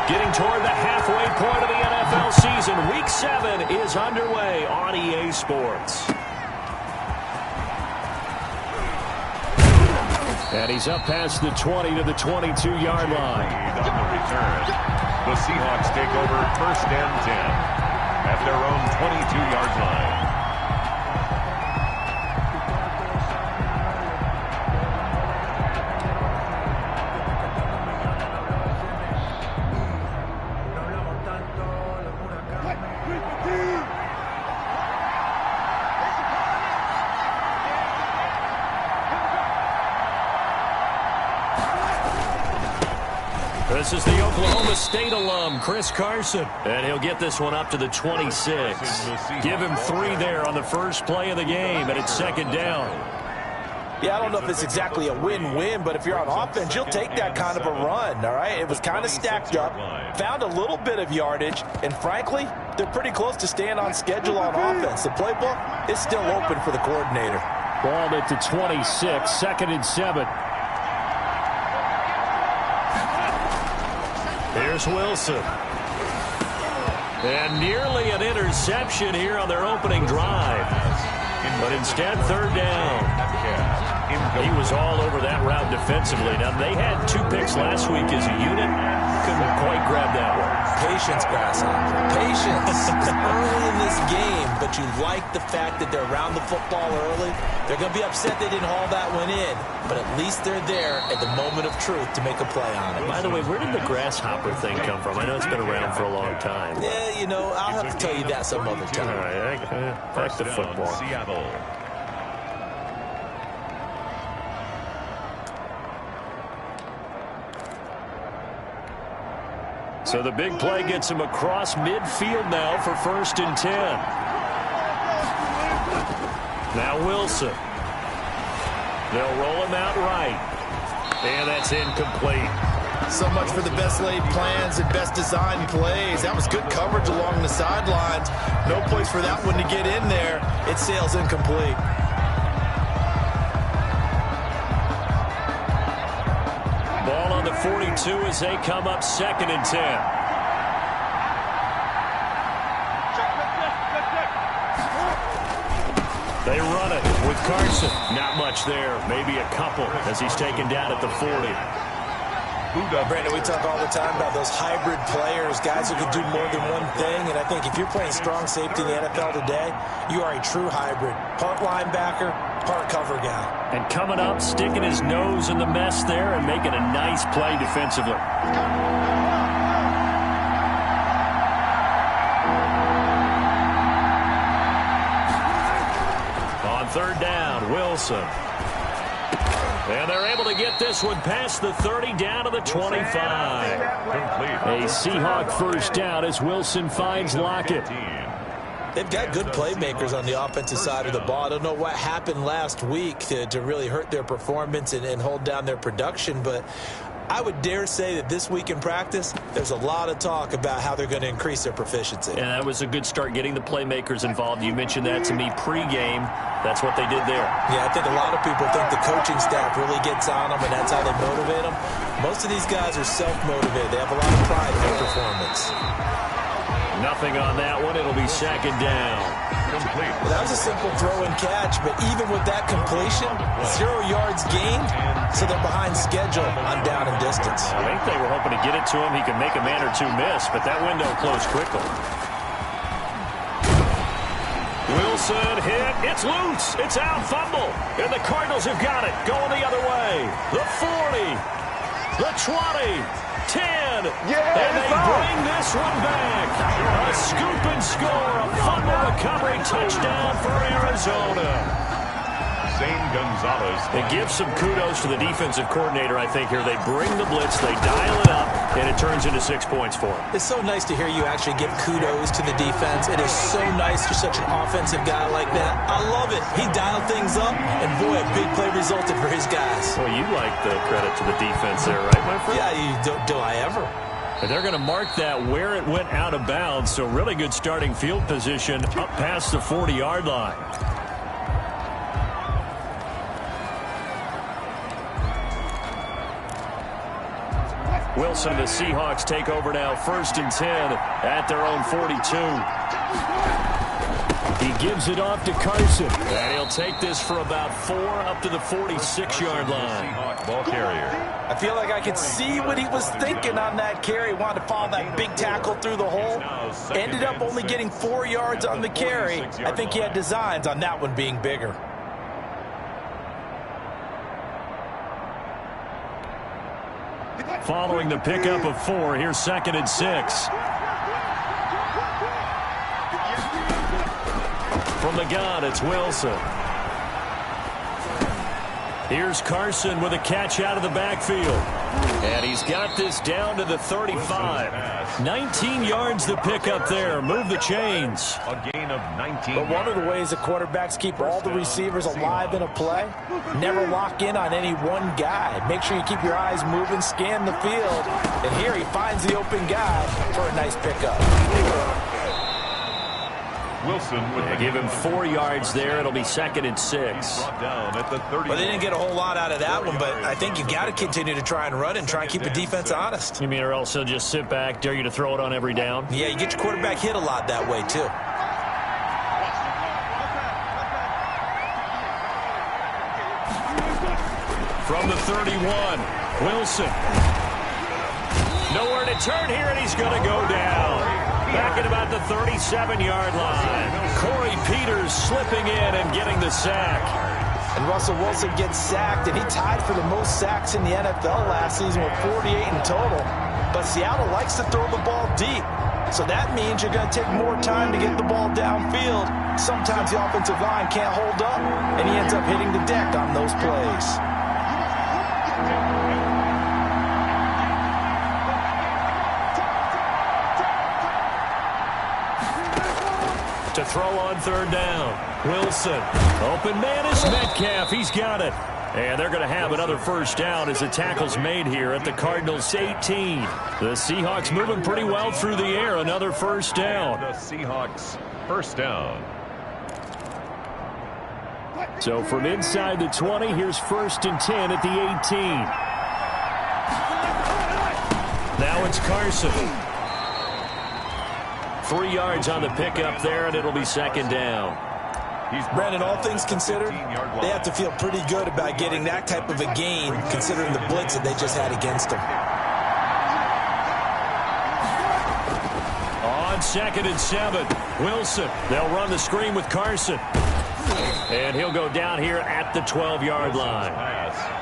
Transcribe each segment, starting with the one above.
Getting toward the halfway point of the NFL season. Week 7 is underway on EA Sports. And he's up past the 20 to the 22-yard line. On the return, the Seahawks take over 1st and 10 at their own 22-yard line. This is the Oklahoma State alum, Chris Carson. And he'll get this one up to the 26. Give him 3 there on the first play of the game, and it's 2nd down. Yeah, I don't know if it's exactly a win-win, but if you're on offense, you'll take that kind of a run, all right? It was kind of stacked up, found a little bit of yardage, and frankly, they're pretty close to staying on schedule on offense. The playbook is still open for the coordinator. Ball at the 26, 2nd and 7. Here's Wilson. And nearly an interception here on their opening drive. But instead, 3rd down. He was all over that route defensively. Now, they had 2 picks last week as a unit. Couldn't quite grab that one. Patience, Grasshopper. Patience. It's early in this game, but you like the fact that they're around the football early. They're going to be upset they didn't haul that one in, but at least they're there at the moment of truth to make a play on it. By the way, where did the grasshopper thing come from? I know it's been around for a long time. Yeah, you know, I'll have to tell you that some other time. All right, back to football. Seattle. So the big play gets him across midfield now for 1st and 10. Now Wilson. They'll roll him out right. And that's incomplete. So much for the best laid plans and best designed plays. That was good coverage along the sidelines. No place for that one to get in there. It sails incomplete. Ball on the 42 as they come up 2nd and 10. They run it with Carson. Not much there. Maybe a couple as he's taken down at the 40. Brandon, we talk all the time about those hybrid players, guys who can do more than one thing, and I think if you're playing strong safety in the NFL today, you are a true hybrid. Part linebacker, part cover guy. And coming up, sticking his nose in the mess there and making a nice play defensively. On 3rd down, Wilson. And they're able to get this one past the 30 down to the 25. A Seahawk 1st down as Wilson finds Lockett. They've got good playmakers on the offensive side of the ball. I don't know what happened last week to really hurt their performance and hold down their production, but I would dare say that this week in practice, there's a lot of talk about how they're going to increase their proficiency. And that was a good start getting the playmakers involved. You mentioned that to me pregame. That's what they did there. Yeah, I think a lot of people think the coaching staff really gets on them, and that's how they motivate them. Most of these guys are self-motivated. They have a lot of pride in their performance. Nothing on that one. It'll be 2nd down. Well, that was a simple throw and catch, but even with that completion, 0 yards gained, so they're behind schedule on down and distance. I think they were hoping to get it to him. He could make a man or 2 miss, but that window closed quickly. Wilson hit. It's loose. It's out. Fumble. And the Cardinals have got it. Going the other way. The 40. The 20. 10. Yeah, and they bring this one back. A scoop and score. A fumble recovery touchdown for Arizona. Zane Gonzalez. It gives some kudos to the defensive coordinator, I think, here. They bring the blitz, they dial it up, and it turns into 6 points for them. It's so nice to hear you actually give kudos to the defense. It is so nice you're such an offensive guy like that. I love it. He dialed things up, and boy, a big play resulted for his guys. Well, you like the credit to the defense there, right, my friend? Yeah, do I ever? And they're going to mark that where it went out of bounds, so really good starting field position up past the 40-yard line. Wilson and the Seahawks take over now, 1st and 10 at their own 42. He gives it off to Carson. And he'll take this for about 4 up to the 46-yard line. Seahawks ball carrier. I feel like I could see what he was thinking on that carry. Wanted to follow that big tackle through the hole. Ended up only getting 4 yards on the carry. I think he had designs on that one being bigger. Following the pickup of 4, here's 2nd and 6. From the gun, it's Wilson. Here's Carson with a catch out of the backfield. And he's got this down to the 35. 19 yards to pick up there. Move the chains. A gain of 19. But one of the ways the quarterbacks keep all the receivers alive in a play, never lock in on any one guy. Make sure you keep your eyes moving, scan the field. And here he finds the open guy for a nice pickup. Wilson with They give him 4 yards there. It'll be 2nd and 6. down at the 30. Well, they didn't get a whole lot out of that one, but I think you got to continue to try and run and try and keep the defense honest. You mean or else he'll just sit back, dare you to throw it on every down? Yeah, you get your quarterback hit a lot that way, too. From the 31, Wilson. Nowhere to turn here, and he's going to go down. Back at about the 37-yard line. Corey Peters slipping in and getting the sack. And Russell Wilson gets sacked, and he tied for the most sacks in the NFL last season with 48 in total. But Seattle likes to throw the ball deep. So that means you're going to take more time to get the ball downfield. Sometimes the offensive line can't hold up, and he ends up hitting the deck on those plays. To throw on 3rd down. Wilson. Open man is Metcalf. He's got it. And they're going to have another 1st down as the tackle's made here at the Cardinals' 18. The Seahawks moving pretty well through the air. Another 1st down. The Seahawks 1st down. So from inside the 20, here's 1st and 10 at the 18. Now it's Carson. 3 yards on the pickup there, and it'll be 2nd down. Brandon, all things considered, they have to feel pretty good about getting that type of a gain, considering the blitz that they just had against them. On 2nd and 7, Wilson. They'll run the screen with Carson. And he'll go down here at the 12-yard line.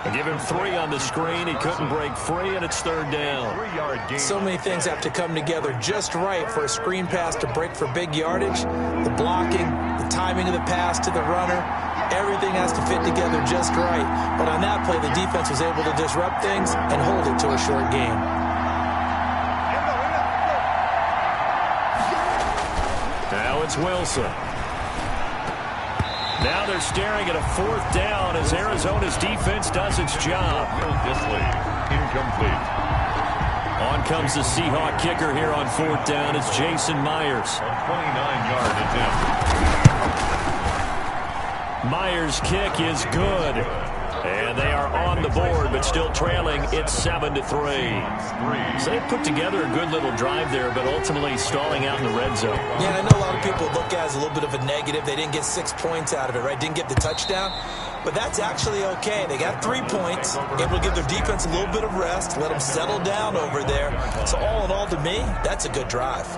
They give him 3 on the screen. He couldn't break free, and it's 3rd down. 3-yard gain. So many things have to come together just right for a screen pass to break for big yardage. The blocking, the timing of the pass to the runner, everything has to fit together just right. But on that play, the defense was able to disrupt things and hold it to a short game. Now it's Wilson. Now they're staring at a 4th down as Arizona's defense does its job. Will Dissly, incomplete. On comes the Seahawk kicker here on 4th down. It's Jason Myers. 29-yard attempt. Myers' kick is good. And they are on the board, but still trailing. It's 7-3. So they put together a good little drive there, but ultimately stalling out in the red zone. Yeah, I know a lot of people look at it as a little bit of a negative. They didn't get 6 points out of it, right? Didn't get the touchdown. But that's actually okay. They got 3 points, able to give their defense a little bit of rest, let them settle down over there. So all in all, to me, that's a good drive.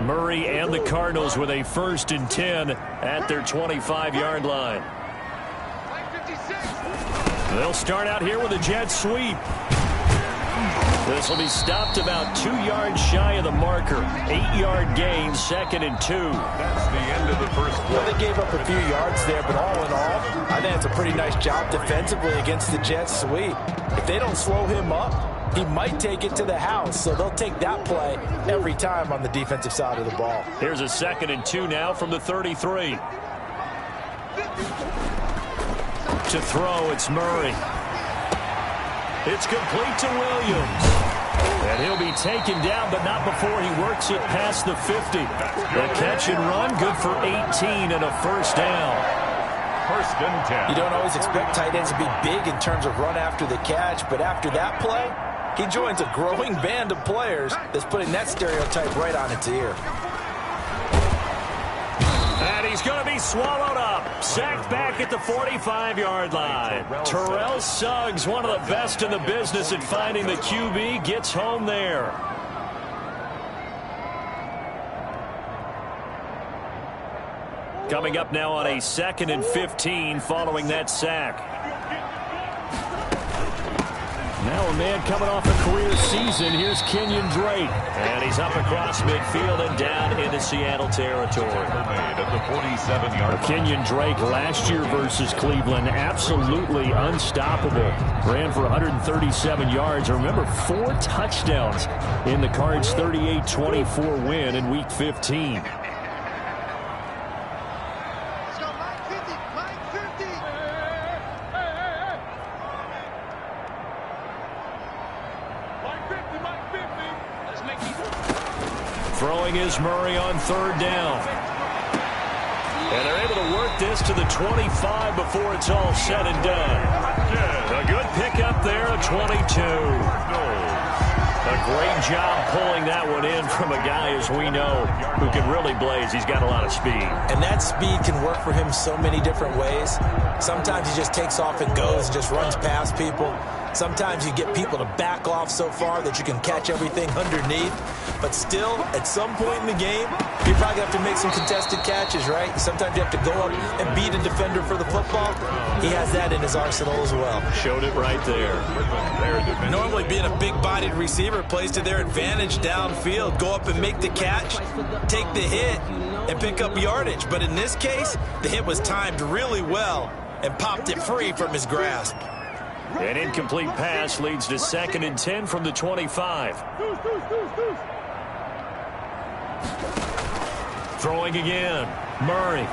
Murray and the Cardinals with a 1st and 10 at their 25-yard line. They'll start out here with a jet sweep. This will be stopped about 2 yards shy of the marker. 8-yard gain, 2nd and 2. That's the end of the 1st quarter. Well, they gave up a few yards there, but all in all, I think it's a pretty nice job defensively against the jet sweep. If they don't slow him up, he might take it to the house, so they'll take that play every time on the defensive side of the ball. Here's a 2nd and 2 now from the 33. To throw, it's Murray. It's complete to Williams. And he'll be taken down, but not before he works it past the 50. The catch and run, good for 18 and a first down. First and 10. You don't always expect tight ends to be big in terms of run after the catch, but after that play, he joins a growing band of players that's putting that stereotype right on its ear. And he's going to be swallowed up. Sacked back at the 45-yard line. Terrell Suggs, one of the best in the business at finding the QB, gets home there. Coming up now on a 2nd and 15 following that sack. Now a man coming off a career season. Here's Kenyon Drake. And he's up across midfield and down into Seattle territory. At the 47-yard line. Kenyon Drake last year versus Cleveland, absolutely unstoppable. Ran for 137 yards. Remember, 4 touchdowns in the Cards' 38-24 win in Week 15. Throwing is Murray on 3rd down. And they're able to work this to the 25 before it's all said and done. A good pickup there, a 22. A great job pulling that one in from a guy, as we know, who can really blaze. He's got a lot of speed. And that speed can work for him so many different ways. Sometimes he just takes off and goes, just runs past people. Sometimes you get people to back off so far that you can catch everything underneath. But still, at some point in the game, you're probably going to have to make some contested catches, right? Sometimes you have to go up and beat a defender for the football. He has that in his arsenal as well. Showed it right there. Normally being a big-bodied receiver plays to their advantage downfield. Go up and make the catch, take the hit, and pick up yardage. But in this case, the hit was timed really well and popped it free from his grasp. An incomplete pass leads to 2nd and 10 from the 25. Throwing again. Murray.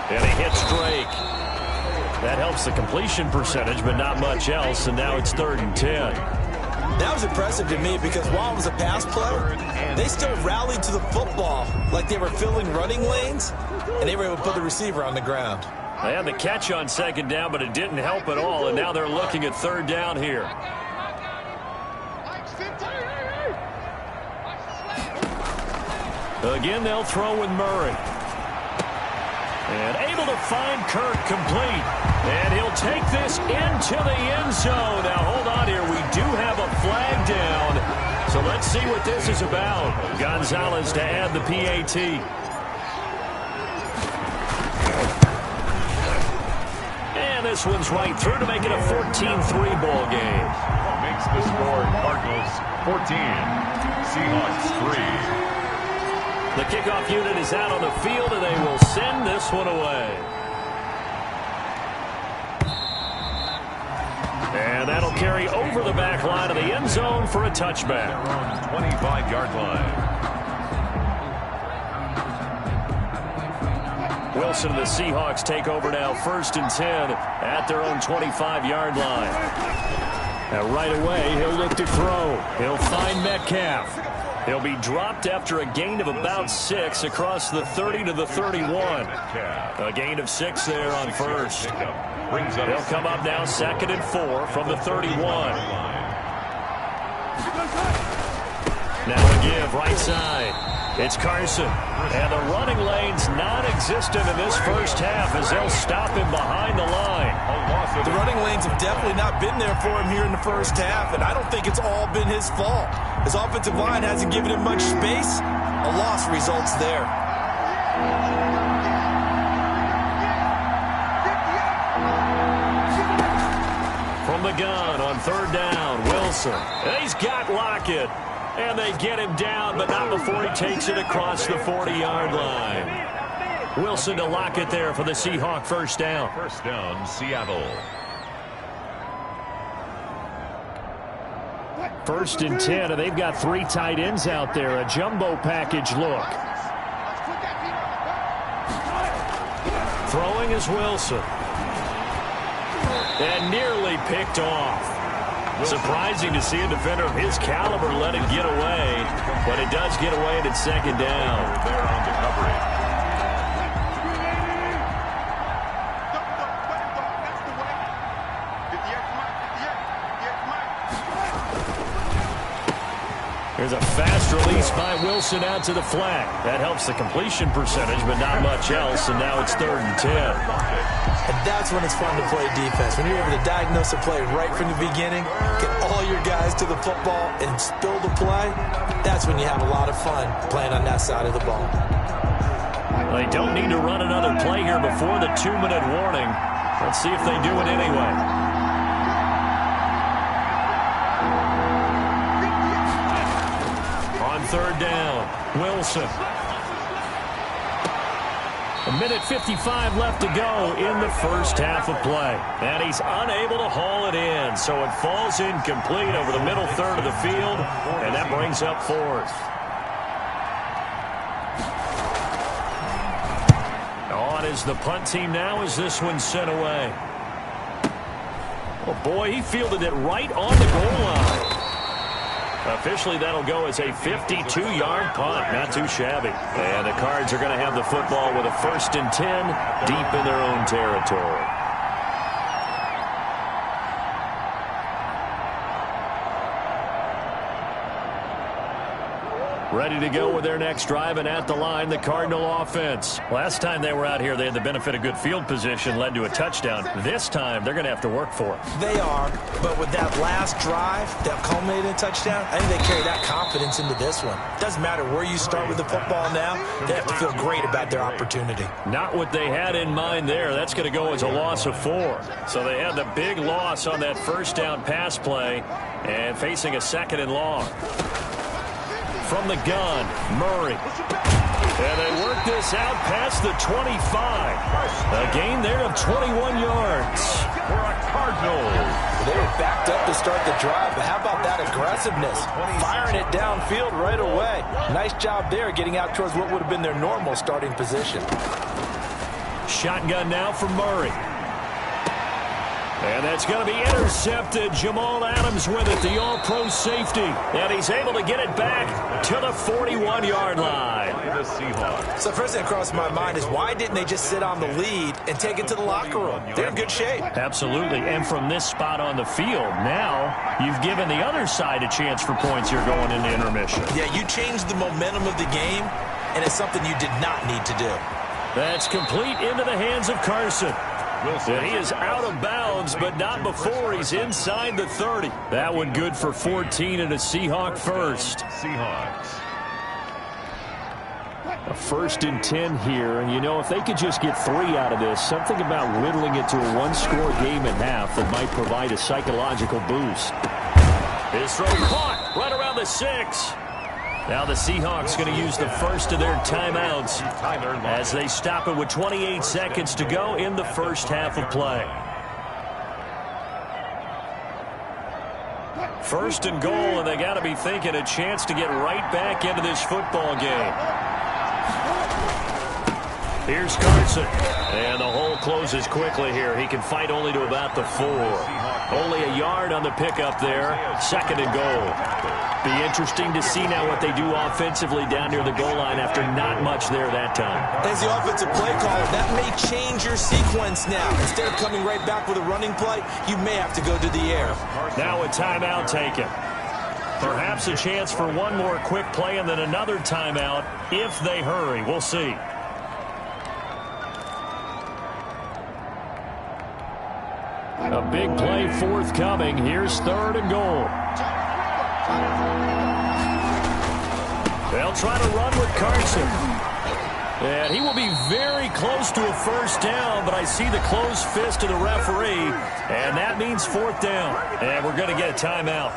And he hits Drake. That helps the completion percentage, but not much else, and now it's 3rd and 10. That was impressive to me because while it was a pass play, they still rallied to the football like they were filling running lanes, and they were able to put the receiver on the ground. They had the catch on 2nd down, but it didn't help at all, and now they're looking at 3rd down here. Again, they'll throw with Murray. And able to find Kirk complete. And he'll take this into the end zone. Now, hold on here. We do have a flag down. So let's see what this is about. Gonzalez to add the PAT. And this one's right through to make it a 14-3 ball game. Makes the score Cardinals 14, Seahawks 3. The kickoff unit is out on the field, and they will send this one away. And that'll carry over the back line of the end zone for a touchback. 25-yard line. Wilson and the Seahawks take over now, 1st and 10 at their own 25-yard line. Now right away, he'll look to throw. He'll find Metcalf. He'll be dropped after a gain of about 6 across the 30 to the 31. A gain of 6 there on 1st. They'll come up now 2nd and 4 from the 31. Now a give right side. It's Carson. And the running lane's non-existent in this first half as they'll stop him behind the line. The running lanes have definitely not been there for him here in the first half, and I don't think it's all been his fault. His offensive line hasn't given him much space. A loss results there. From the gun on 3rd down, Wilson. And he's got Lockett. And they get him down, but not before he takes it across the 40-yard line. Wilson to Lockett there for the Seahawk first down. First down, Seattle. 1st and 10, and they've got 3 tight ends out there. A jumbo package look. Throwing is Wilson. And nearly picked off. Surprising to see a defender of his caliber let it get away, but it does get away and it's second down. There on the coverage. There's a fast release by Wilson out to the flat. That helps the completion percentage, but not much else, and now it's 3rd and 10. And that's when it's fun to play defense. When you're able to diagnose a play right from the beginning, get all your guys to the football, and spill the play, that's when you have a lot of fun playing on that side of the ball. They don't need to run another play here before the 2-minute warning. Let's see if they do it anyway. On 3rd down, Wilson. 1:55 left to go in the first half of play. And he's unable to haul it in, so it falls incomplete over the middle third of the field, and that brings up 4th. On is the punt team now as this one's sent away. Oh, boy, he fielded it right on the goal line. Officially, that'll go as a 52-yard punt. Not too shabby. And the Cards are going to have the football with a 1st and 10 deep in their own territory. Ready to go with their next drive, and at the line, the Cardinal offense. Last time they were out here, they had the benefit of good field position, led to a touchdown. This time, they're going to have to work for it. They are, but with that last drive that culminated in a touchdown, I think they carry that confidence into this one. Doesn't matter where you start with the football now, they have to feel great about their opportunity. Not what they had in mind there. That's going to go as a loss of 4. So they had the big loss on that 1st down pass play and facing a 2nd and long. From the gun, Murray. And they work this out past the 25. A gain there of 21 yards. For a Cardinal. They were backed up to start the drive, but how about that aggressiveness? Firing it downfield right away. Nice job there getting out towards what would have been their normal starting position. Shotgun now for Murray. And that's going to be intercepted. Jamal Adams with it, the all-pro safety. And he's able to get it back to the 41-yard line. So first thing that crossed my mind is why didn't they just sit on the lead and take it to the locker room? They're in good shape. Absolutely. And from this spot on the field, now you've given the other side a chance for points here going into intermission. Yeah, you changed the momentum of the game, and it's something you did not need to do. That's complete into the hands of Carson. And he is out of bounds, but not before he's inside the 30. That one good for 14 and a Seahawk first. Seahawks. A 1st and 10 here, and you know, if they could just get 3 out of this, something about whittling it to a 1-score game at half that might provide a psychological boost. His throw caught right around the 6. Now the Seahawks going to use the first of their timeouts as they stop it with 28 seconds to go in the first half of play. 1st and goal, and they got to be thinking a chance to get right back into this football game. Here's Carson, and the hole closes quickly here. He can fight only to about the 4. Only a yard on the pickup there. 2nd and goal. Be interesting to see now what they do offensively down near the goal line after not much there that time. As the offensive play caller, that may change your sequence now. Instead of coming right back with a running play, you may have to go to the air. Now a timeout taken. Perhaps a chance for one more quick play and then another timeout if they hurry. We'll see. A big play forthcoming. Here's 3rd and goal. They'll try to run with Carson. And he will be very close to a 1st down, but I see the closed fist of the referee, and that means 4th down. And we're going to get a timeout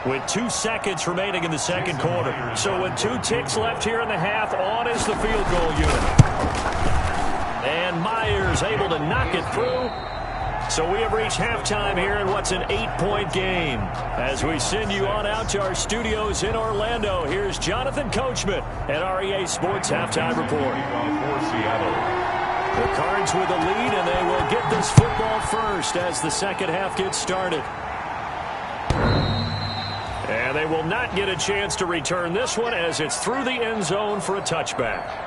with 2 seconds remaining in the 2nd quarter. So with 2 ticks left here in the half, on is the field goal unit. And Myers able to knock it through. So we have reached halftime here in what's an 8-point game. As we send you on out to our studios in Orlando, here's Jonathan Coachman at REA Sports Halftime Report. For Seattle, The Cards with a lead, and they will get this football first as the second half gets started. And they will not get a chance to return this one as it's through the end zone for a touchback.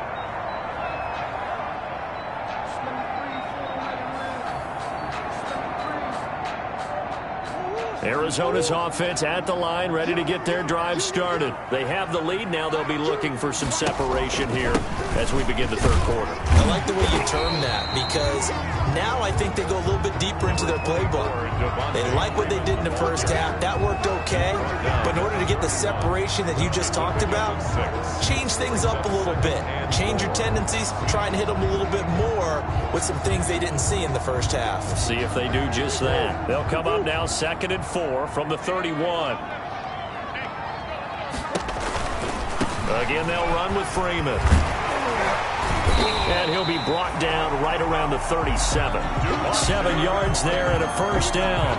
Arizona's offense at the line, ready to get their drive started. They have the lead. Now they'll be looking for some separation here as we begin the third quarter. I like the way you term that, because now I think they go a little bit deeper into their playbook. They like what they did in the first half. That worked okay. But in order to get the separation that you just talked about, change things up a little bit. Change your tendencies, try and hit them a little bit more with some things they didn't see in the first half. See if they do just that. They'll come up now 2nd and 4 from the 31. Again, they'll run with Freeman. And he'll be brought down right around the 37. 7 yards there and a first down.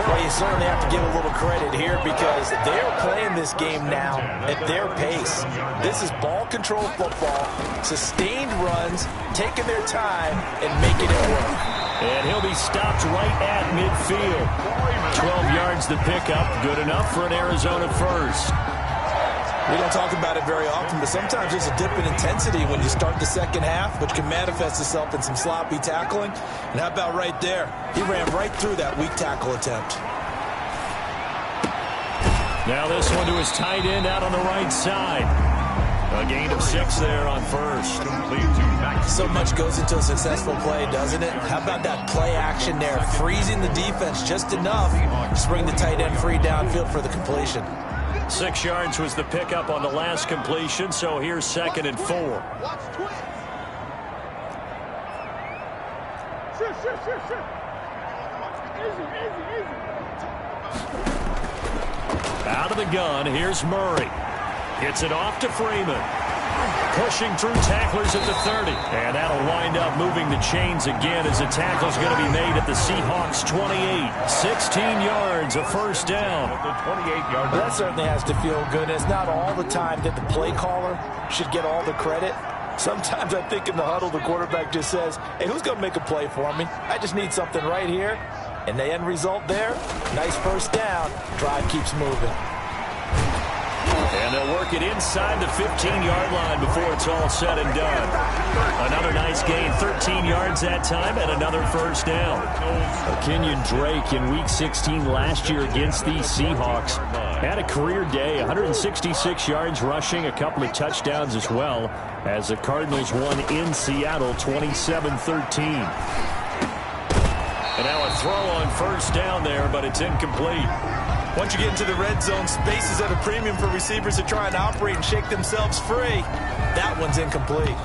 Well, you certainly have to give a little credit here because they're playing this game now at their pace. This is ball control football, sustained runs, taking their time, and making it work. And he'll be stopped right at midfield. 12 yards the pickup, good enough for an Arizona first. We don't talk about it very often, but sometimes there's a dip in intensity when you start the second half, which can manifest itself in some sloppy tackling. And how about right there? He ran right through that weak tackle attempt. Now this one to his tight end out on the right side. A gain of 6 there on first. So much goes into a successful play, doesn't it? How about that play action there, freezing the defense just enough to bring the tight end free downfield for the completion. 6 yards was the pickup on the last completion, so here's 2nd and 4. Out of the gun, here's Murray. Hits it off to Freeman. Pushing through tacklers at the 30. And that'll wind up moving the chains again as the tackle's going to be made at the Seahawks 28. 16 yards, a first down. That certainly has to feel good. It's not all the time that the play caller should get all the credit. Sometimes I think in the huddle, the quarterback just says, hey, who's going to make a play for me? I just need something right here. And the end result there, nice first down. Drive keeps moving. And they'll work it inside the 15-yard line before it's all said and done. Another nice gain, 13 yards that time, and another first down. Kenyon Drake in Week 16 last year against the Seahawks had a career day, 166 yards rushing, a couple of touchdowns as well, as the Cardinals won in Seattle 27-13. And now a throw on first down there, but it's incomplete. Once you get into the red zone, space is at a premium for receivers to try and operate and shake themselves free. That one's incomplete.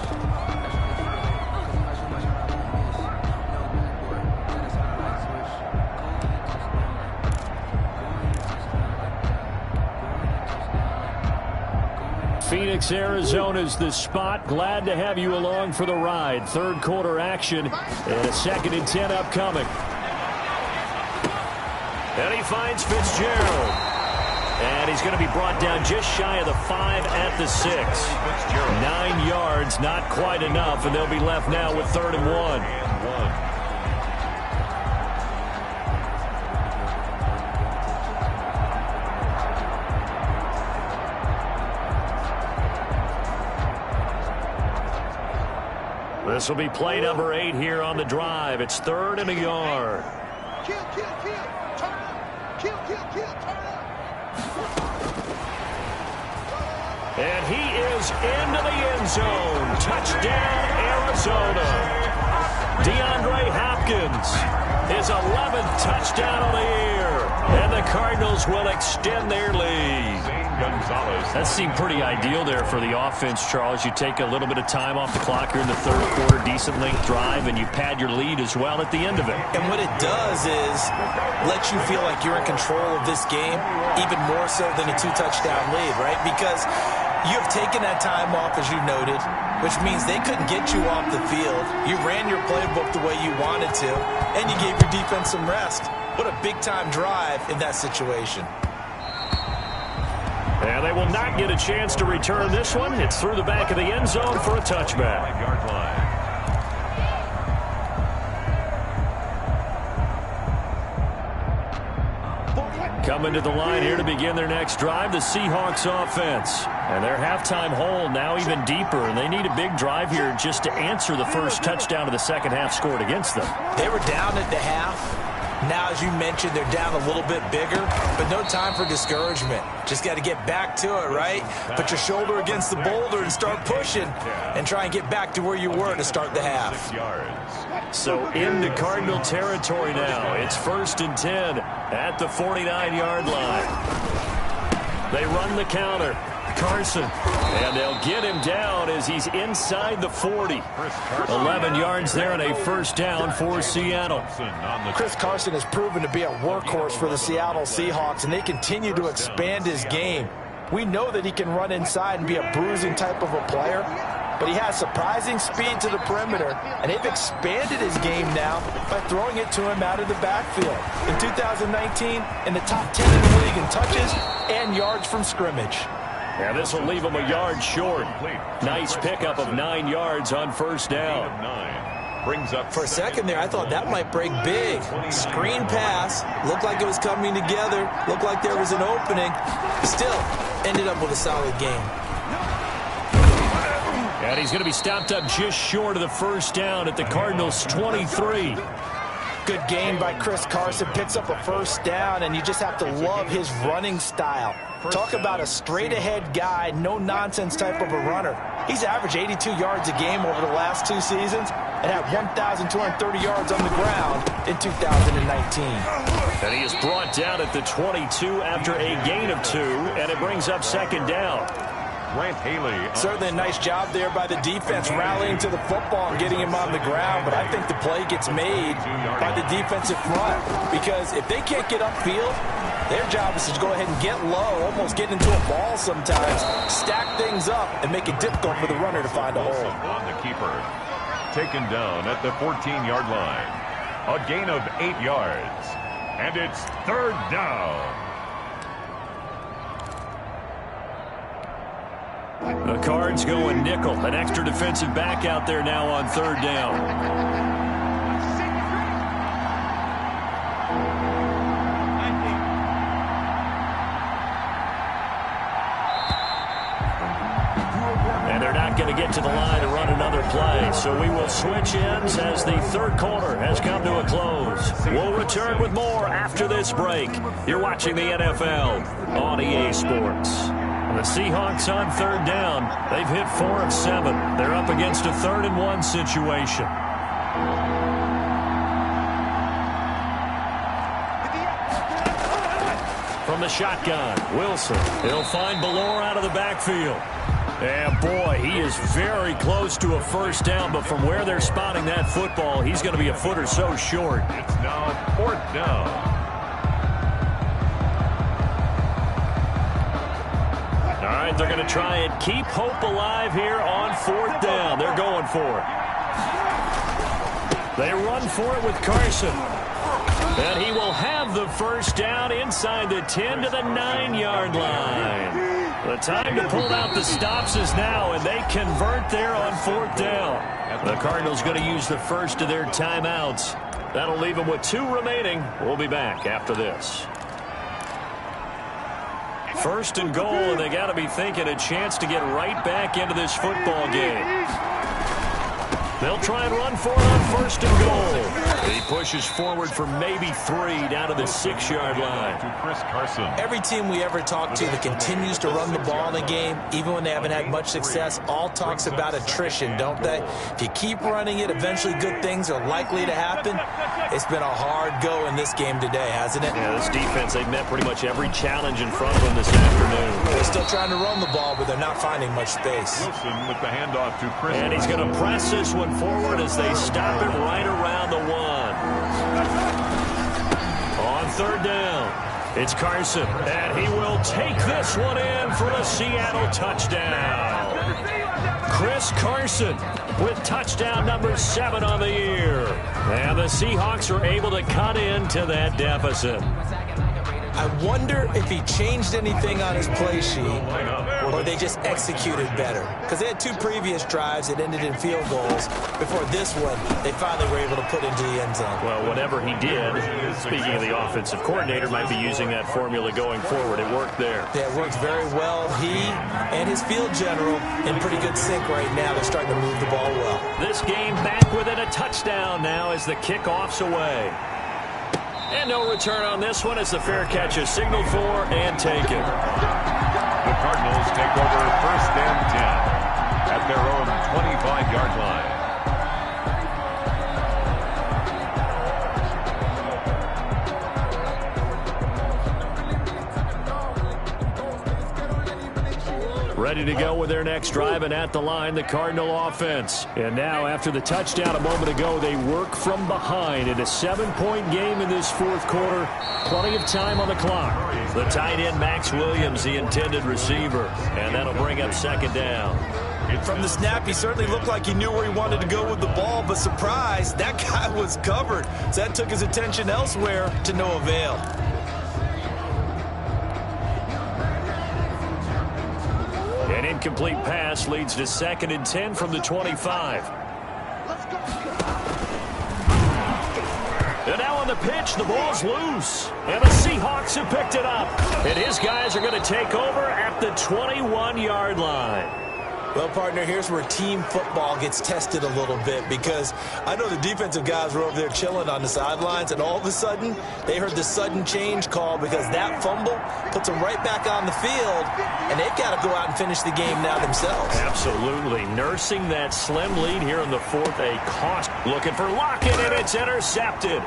Phoenix, Arizona's the spot. Glad to have you along for the ride. Third quarter action and a 2nd and 10 upcoming. And he finds Fitzgerald. And he's going to be brought down just shy of the 5 at the 6. 9 yards, not quite enough, and they'll be left now with 3rd and 1. This will be play number 8 here on the drive. It's 3rd and a yard. Kill, turn up. Kill, turn up. And he is into the end zone. Touchdown, Arizona. DeAndre Hopkins, his 11th touchdown of the year. And the Cardinals will extend their lead. That seemed pretty ideal there for the offense, Charles. You take a little bit of time off the clock here in the third quarter, decent length drive, and you pad your lead as well at the end of it. And what it does is let you feel like you're in control of this game, even more so than a 2-touchdown lead, right? Because you have taken that time off, as you noted, which means they couldn't get you off the field. You ran your playbook the way you wanted to, and you gave your defense some rest. What a big-time drive in that situation. And they will not get a chance to return this one. It's through the back of the end zone for a touchback. Coming to the line here to begin their next drive, the Seahawks offense. And their halftime hole now even deeper, and they need a big drive here just to answer the first touchdown of the second half scored against them. They were down at the half. Now, as you mentioned, they're down a little bit bigger, but no time for discouragement. Just got to get back to it, right? Put your shoulder against the boulder and start pushing and try and get back to where you were to start the half. So into Cardinal territory now. It's 1st and 10 at the 49-yard line. They run the counter. Carson, and they'll get him down as he's inside the 40. 11 yards there and a first down for Seattle. Chris Carson has proven to be a workhorse for the Seattle Seahawks, and they continue to expand his game. We know that he can run inside and be a bruising type of a player, but he has surprising speed to the perimeter, and they've expanded his game now by throwing it to him out of the backfield. In 2019, in the top 10 in the league in touches and yards from scrimmage. Yeah, this will leave him a yard short. Nice pickup of 9 yards on first down. For a second there, I thought that might break big. Screen pass. Looked like it was coming together. Looked like there was an opening. Still, ended up with a solid game. And he's going to be stopped up just short of the first down at the Cardinals' 23. Good game by Chris Carson. Picks up a first down, and you just have to love his running style. Talk about a straight-ahead guy, no-nonsense type of a runner. He's averaged 82 yards a game over the last 2 seasons and had 1,230 yards on the ground in 2019. And he is brought down at the 22 after a gain of 2, and it brings up second down. Certainly a nice job there by the defense rallying to the football and getting him on the ground, but I think the play gets made by the defensive front because if they can't get upfield, their job is to go ahead and get low, almost get into a ball sometimes, stack things up, and make it difficult for the runner to find a hole. On the keeper, taken down at the 14-yard line. A gain of 8 yards, and it's third down. The Cards going nickel. An extra defensive back out there now on third down. And they're not going to get to the line to run another play. So we will switch ends as the third quarter has come to a close. We'll return with more after this break. You're watching the NFL on EA Sports. The Seahawks on third down. They've hit 4 of 7. They're up against a 3rd and 1 situation. From the shotgun, Wilson. He'll find Ballore out of the backfield. And boy, he is very close to a first down, but from where they're spotting that football, he's going to be a foot or so short. It's now 4th down. All right, they're going to try and keep hope alive here on 4th down. They're going for it. They run for it with Carson. And he will have the first down inside the 10 to the 9-yard line. The time to pull out the stops is now, and they convert there on 4th down. The Cardinals going to use the first of their timeouts. That'll leave them with 2 remaining. We'll be back after this. 1st and goal, and they got to be thinking a chance to get right back into this football game. They'll try and run for it on 1st and goal. He pushes forward for maybe 3 down to the 6-yard line. To Chris Carson. Every team we ever talk to that continues to run the ball in a game, even when they haven't had much success, all talks about attrition, don't they? If you keep running it, eventually good things are likely to happen. It's been a hard go in this game today, hasn't it? Yeah, this defense, they've met pretty much every challenge in front of them this afternoon. They're still trying to run the ball, but they're not finding much space. Wilson with the handoff to Chris. And he's going to press this one forward as they stop it right around the 1. On 3rd down, it's Carson, and he will take this one in for a Seattle touchdown. Chris Carson with touchdown number 7 on the year. And the Seahawks are able to cut into that deficit. I wonder if he changed anything on his play sheet or they just executed better. Because they had 2 previous drives that ended in field goals. Before this one, they finally were able to put into the end zone. Well, whatever he did, speaking of the offensive coordinator, might be using that formula going forward. It worked there. Yeah, it works very well. He and his field general in pretty good sync right now. They're starting to move the ball well. This game back within a touchdown now as the kickoff's away. And no return on this one as the fair catch is signaled for and taken. The Cardinals take over 1st and 10 at their own 25-yard line. Ready to go with their next drive, and at the line, the Cardinal offense. And now, after the touchdown a moment ago, they work from behind in a 7-point game in this 4th quarter. Plenty of time on the clock. The tight end, Max Williams, the intended receiver. And that'll bring up 2nd down. From the snap, he certainly looked like he knew where he wanted to go with the ball, but surprise, that guy was covered. So that took his attention elsewhere to no avail. An incomplete pass leads to 2nd and 10 from the 25. And now on the pitch, the ball's loose. And the Seahawks have picked it up. And his guys are going to take over at the 21-yard line. Well, partner, here's where team football gets tested a little bit, because I know the defensive guys were over there chilling on the sidelines, and all of a sudden, they heard the sudden change call because that fumble puts them right back on the field, and they've got to go out and finish the game now themselves. Absolutely. Nursing that slim lead here in the 4th. A cost looking for Lockett, and it's intercepted.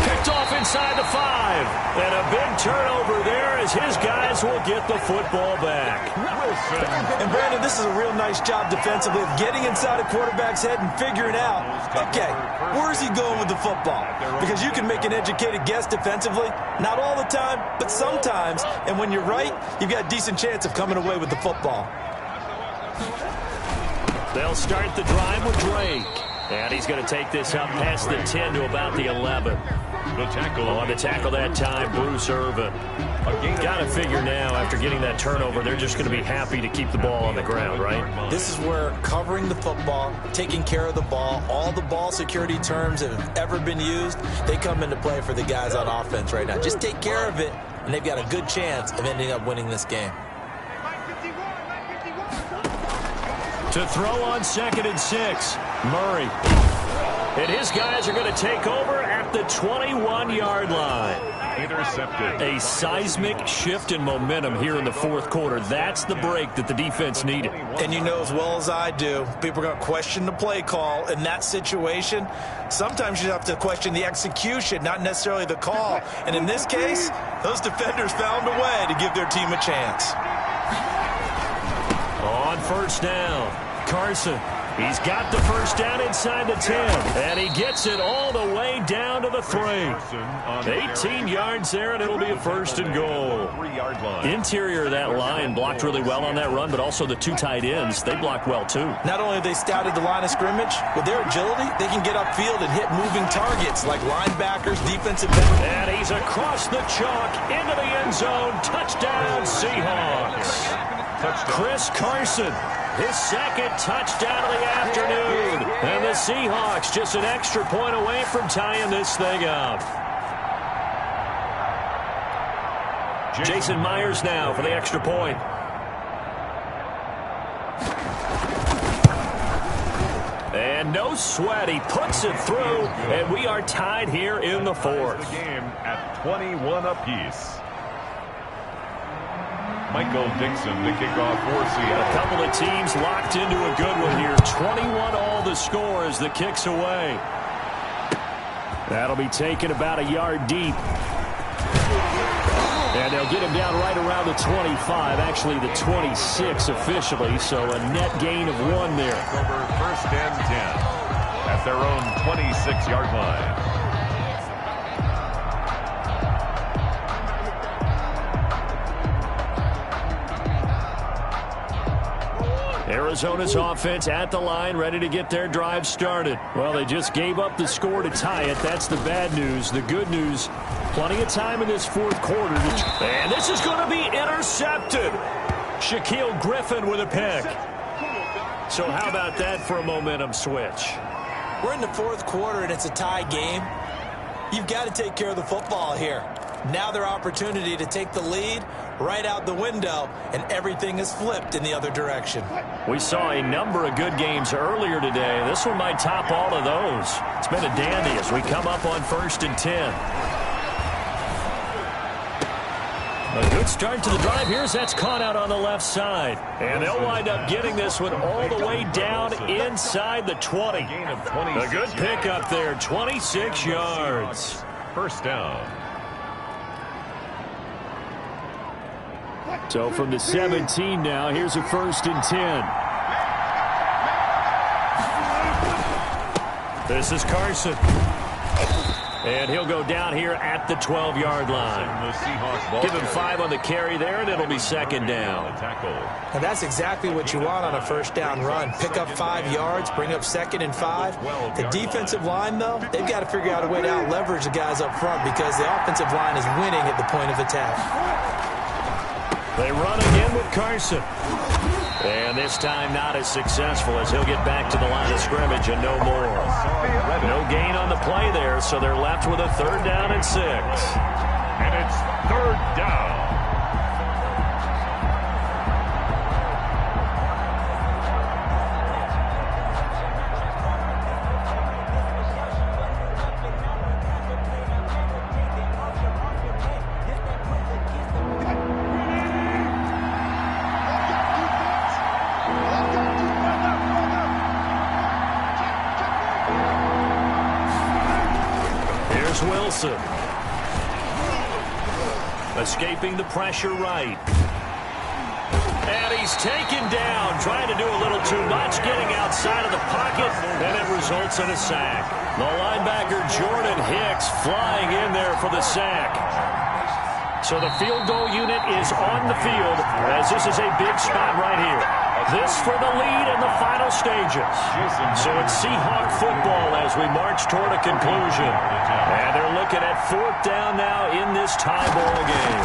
Picked off inside the 5. And a big turnover there as his guys will get the football back. And, Brandon, this is a real nice job defensively of getting inside a quarterback's head and figuring out, okay, where's he going with the football? Because you can make an educated guess defensively, not all the time, but sometimes. And when you're right, you've got a decent chance of coming away with the football. They'll start the drive with Drake. And he's going to take this up past the 10 to about the 11. The tackle. On the tackle that time, Bruce Irvin. Got to figure now, after getting that turnover, they're just going to be happy to keep the ball on the ground, right? This is where covering the football, taking care of the ball, all the ball security terms that have ever been used, they come into play for the guys on offense right now. Just take care of it, and they've got a good chance of ending up winning this game. To throw on 2nd and 6, Murray. And his guys are going to take over at the 21-yard line. Intercepted. A seismic shift in momentum here in the 4th quarter. That's the break that the defense needed. And you know as well as I do, people are going to question the play call in that situation. Sometimes you have to question the execution, not necessarily the call. And in this case, those defenders found a way to give their team a chance. On 1st down, Carson. He's got the 1st down inside the 10. And he gets it all the way down to the 3. 18 yards there, and it'll be a 1st and goal. Interior of that line blocked really well on that run, but also the 2 tight ends, they blocked well too. Not only have they scouted the line of scrimmage, with their agility, they can get upfield and hit moving targets like linebackers, defensive ends. And he's across the chalk into the end zone. Touchdown, Seahawks. Chris Carson, his 2nd touchdown of the afternoon. And the Seahawks just an extra point away from tying this thing up. Jason Myers now for the extra point. And no sweat, he puts it through, and we are tied here in the 4th. The game at 21 apiece. Michael Dixon to kick off for Seattle. A couple of teams locked into a good one here. 21 all the score as the kick's away. That'll be taken about a yard deep. And they'll get him down right around the 25, actually the 26 officially, so a net gain of 1 there. Over 1st and 10 at their own 26-yard line. Arizona's offense at the line, ready to get their drive started. Well, they just gave up the score to tie it. That's the bad news. The good news, plenty of time in this fourth quarter. And this is going to be intercepted. Shaquille Griffin with a pick. So how about that for a momentum switch? We're in the fourth quarter, and it's a tie game. You've got to take care of the football here. Now their opportunity to take the lead right out the window, and everything is flipped in the other direction. We saw a number of good games earlier today. This one might top all of those. It's been a dandy as we come up on 1st and 10. A good start to the drive. Here's that's caught out on the left side. And they'll wind up getting this one all the way down inside the 20. A good pickup there, 26 yards. First down. So from the 17 now, here's a 1st and 10. This is Carson. And he'll go down here at the 12-yard line. Give him 5 on the carry there, and it'll be 2nd down. And that's exactly what you want on a first down run. Pick up 5 yards, bring up 2nd and 5. The defensive line, though, they've got to figure out a way to out-leverage the guys up front because the offensive line is winning at the point of attack. They run again with Carson. And this time not as successful as he'll get back to the line of scrimmage and no more. No gain on the play there, so they're left with a 3rd down and 6. And it's 3rd down. Wilson. Escaping the pressure right. And he's taken down, trying to do a little too much, getting outside of the pocket, and it results in a sack. The linebacker Jordan Hicks flying in there for the sack. So the field goal unit is on the field as this is a big spot right here. This for the lead in the final stages. So it's Seahawk football as we march toward a conclusion. And they're looking at 4th down now in this tie ball game.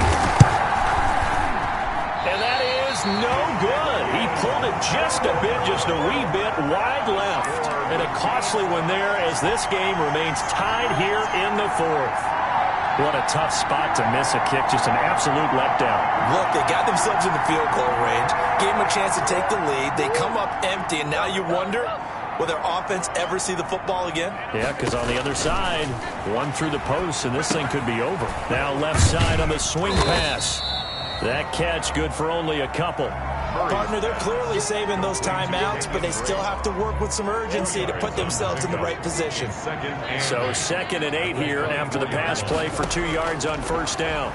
And that is no good. He pulled it just a wee bit wide left. And a costly one there as this game remains tied here in the 4th. What a tough spot to miss a kick. Just an absolute letdown. Look, they got themselves in the field goal range, gave them a chance to take the lead. They come up empty, and now you wonder, will their offense ever see the football again? Yeah, because on the other side, one through the post, and this thing could be over. Now left side on the swing pass. That catch good for only a couple. Partner, they're clearly saving those timeouts, but they still have to work with some urgency to put themselves in the right position. So 2nd and 8 here after the pass play for 2 yards on 1st down.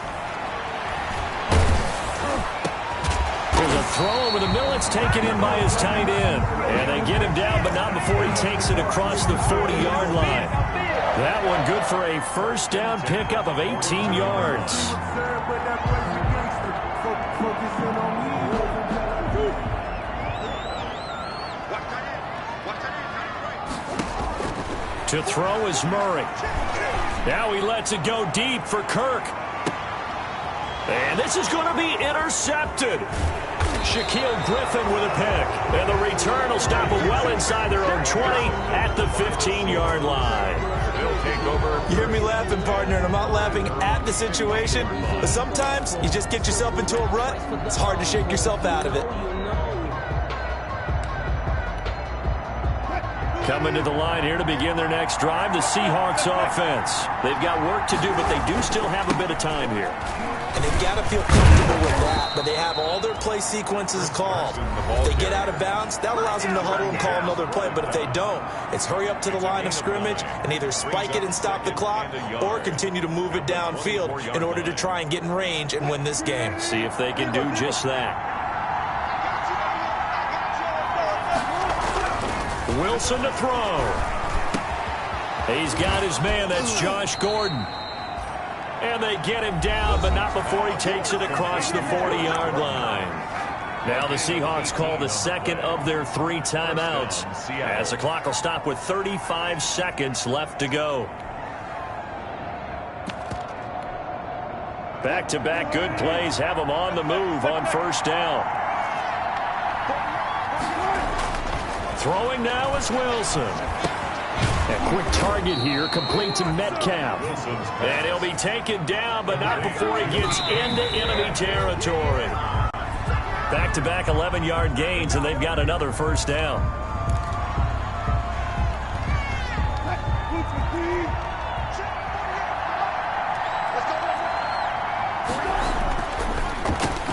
There's a throw over the middle. It's taken in by his tight end. And they get him down, but not before he takes it across the 40-yard line. That one good for a 1st down pickup of 18 yards. To throw is Murray. Now he lets it go deep for Kirk. And this is going to be intercepted. Shaquille Griffin with a pick. And the return will stop them well inside their own 20 at the 15-yard line. You hear me laughing, partner, and I'm not laughing at the situation. But sometimes you just get yourself into a rut. It's hard to shake yourself out of it. Coming to the line here to begin their next drive, the Seahawks offense. They've got work to do, but they do still have a bit of time here. And they've got to feel comfortable with that, but they have all their play sequences called. If they get out of bounds, that allows them to huddle and call another play, but if they don't, it's hurry up to the line of scrimmage and either spike it and stop the clock or continue to move it downfield in order to try and get in range and win this game. See if they can do just that. Wilson to throw. He's got his man. That's Josh Gordon. And they get him down, but not before he takes it across the 40-yard line. Now the Seahawks call the second of their 3 timeouts, as the clock will stop with 35 seconds left to go. Back-to-back good plays have them on the move on first down. Throwing now is Wilson. A quick target here, complete to Metcalf. And he'll be taken down, but not before he gets into enemy territory. Back-to-back 11-yard gains, and they've got another first down.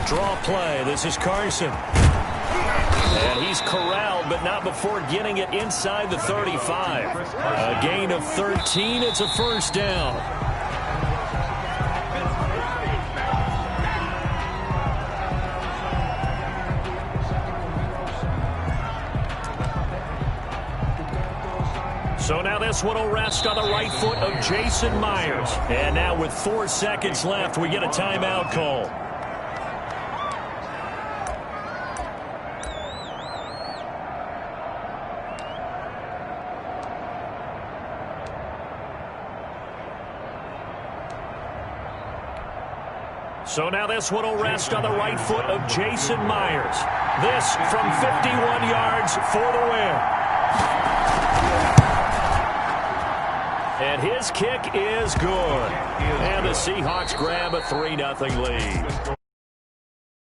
Draw play. This is Carson. And he's corralled, but not before getting it inside the 35. A gain of 13. It's a first down. So now this one will rest on the right foot of Jason Myers. And now with 4 seconds left, we get a timeout call. So now this one will rest on the right foot of Jason Myers. This from 51 yards for the win. And his kick is good. And the Seahawks grab a 3-0 lead.